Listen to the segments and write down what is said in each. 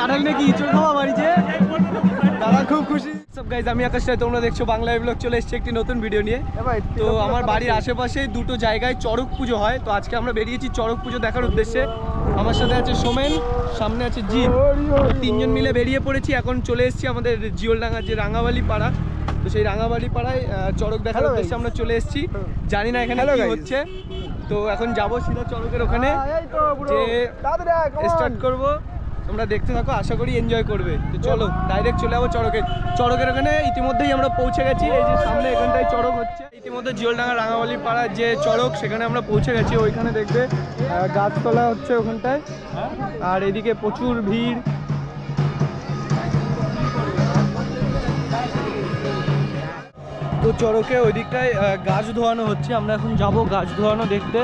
কাঁঠাল নিয়ে কি ইঁচড় খাওয়া বাড়িতে? দাদা খুব খুশি। সব গাইজ, আমি আকাশ রায়, তোমরা দেখছো বাংলা ব্লগ। চলে এসেছি একটি নতুন ভিডিও নিয়ে। তো আমার বাড়ির আশেপাশে দুটো জায়গায় চড়ক পুজো হয়। তো আজকে আমরা বেরিয়েছি চড়ক পুজো দেখার উদ্দেশ্যে। আমার সাথে আছে সোমেন, সামনে আছে জিৎ। তিনজন মিলে বেরিয়ে পড়েছি। এখন চলে এসেছি আমাদের জিওলডাঙ্গার যে রাঙাবালি পাড়া। তো সেই রাঙাবালি পাড়ায় চড়ক দেখার উদ্দেশ্যে আমরা চলে এসেছি। জানি না এখানে কি হচ্ছে। তো এখন যাবো সিধা চড়কের ওখানে, যে স্টার্ট করবো। তোমরা দেখতে থাকো, আশা করি এনজয় করবে। তো চলো ডাইরেক্ট চলে যাবো চড়কের ওখানে। ইতিমধ্যেই আমরা পৌঁছে গেছি। এই যে সামনে এখানটায় চড়ক হচ্ছে। ইতিমধ্যে জিওলডাঙ্গা রাঙাবালি পাড়ার যে চড়ক, সেখানে আমরা পৌঁছে গেছি। ওইখানে দেখবে গাছতলা হচ্ছে ওখানটায়, আর এদিকে প্রচুর ভিড়। তো চড়কে ওই দিকটায় গাছ ধোয়ানো হচ্ছে। আমরা এখন যাব গাছ ধোয়ানো দেখতে।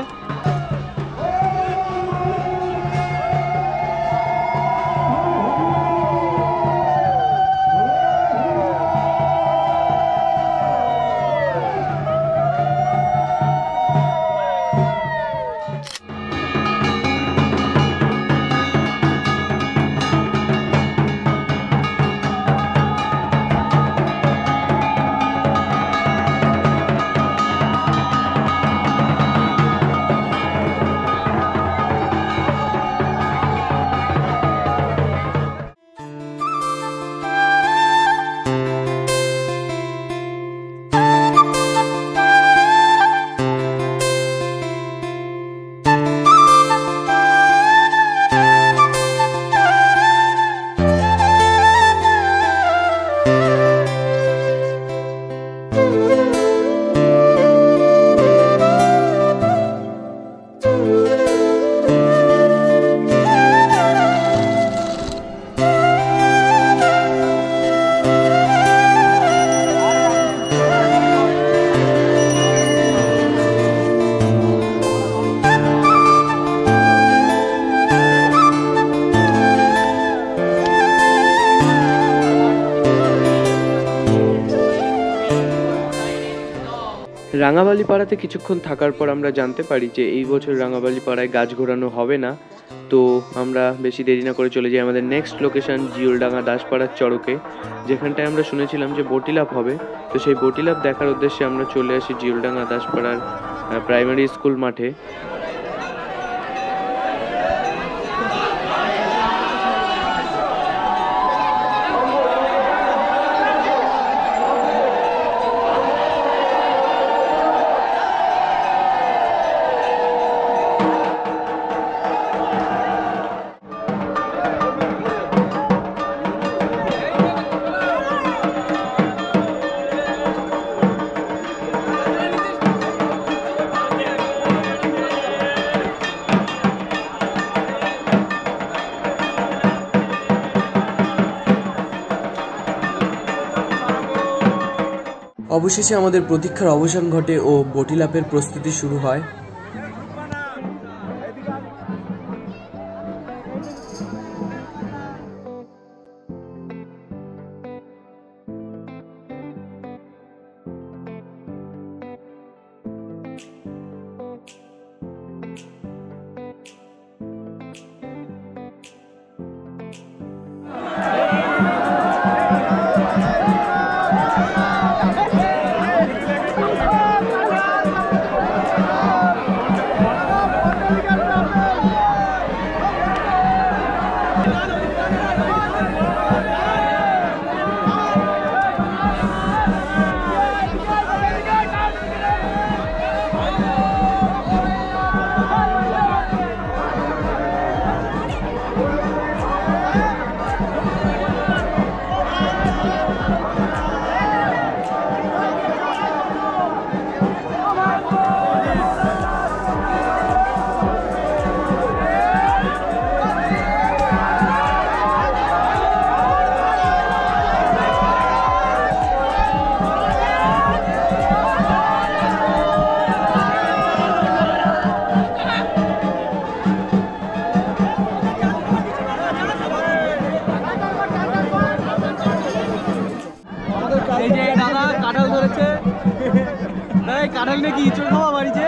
রাঙাবালি পাড়াতে কিছুক্ষণ থাকার পর আমরা জানতে পারি যে এই বছর রাঙাবালি পাড়ায় গাছ ঘোরানো হবে না। তো আমরা বেশি দেরি না করে চলে যাই আমাদের নেক্সট লোকেশন জিওলডাঙ্গা দাসপাড়ার চড়কে, যেখানটায় আমরা শুনেছিলাম যে বটিলাপ হবে। তো সেই বটিলাপ দেখার উদ্দেশ্যে আমরা চলে আসি জিওলডাঙ্গা দাসপাড়ার প্রাইমারি স্কুল মাঠে। অবশেষে আমাদের প্রতীক্ষার অবসান ঘটে ও বটিলাপের প্রস্তুতি শুরু হয়। কাঁঠাল নিয়ে কি ইঁচড় খাওয়া বাড়িতে?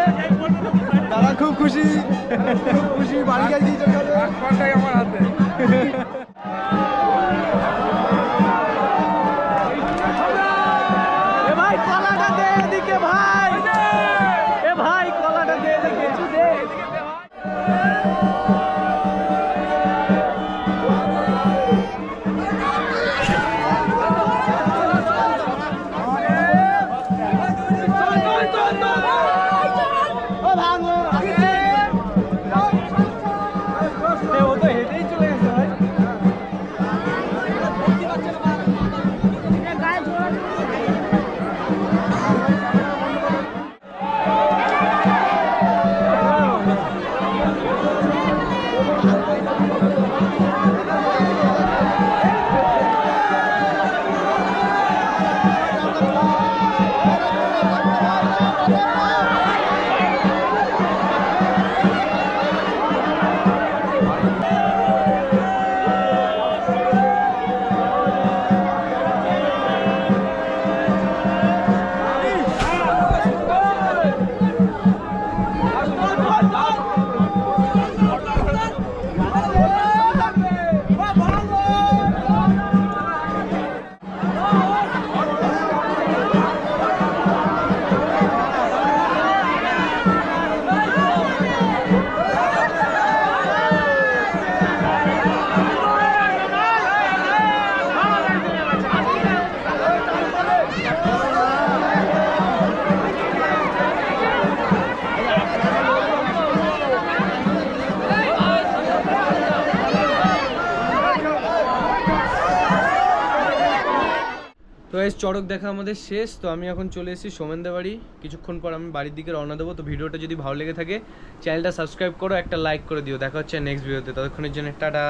দাদা খুব খুশি, খুব খুশি। বাড়ি গেছি ইঁচড় খাওয়া আমার হাতে। তো এই চড়ক দেখা আমাদের শেষ। তো আমি এখন চলে এসেছি সোমেনদা বাড়ি, কিছুক্ষণ পর আমি বাড়ির দিকে রওনা দেবো। তো ভিডিওটা যদি ভালো লেগে থাকে চ্যানেলটা সাবস্ক্রাইব করো, একটা লাইক করে দিও। দেখা হচ্ছে নেক্সট ভিডিওতে, ততক্ষণের জন্য টাটা।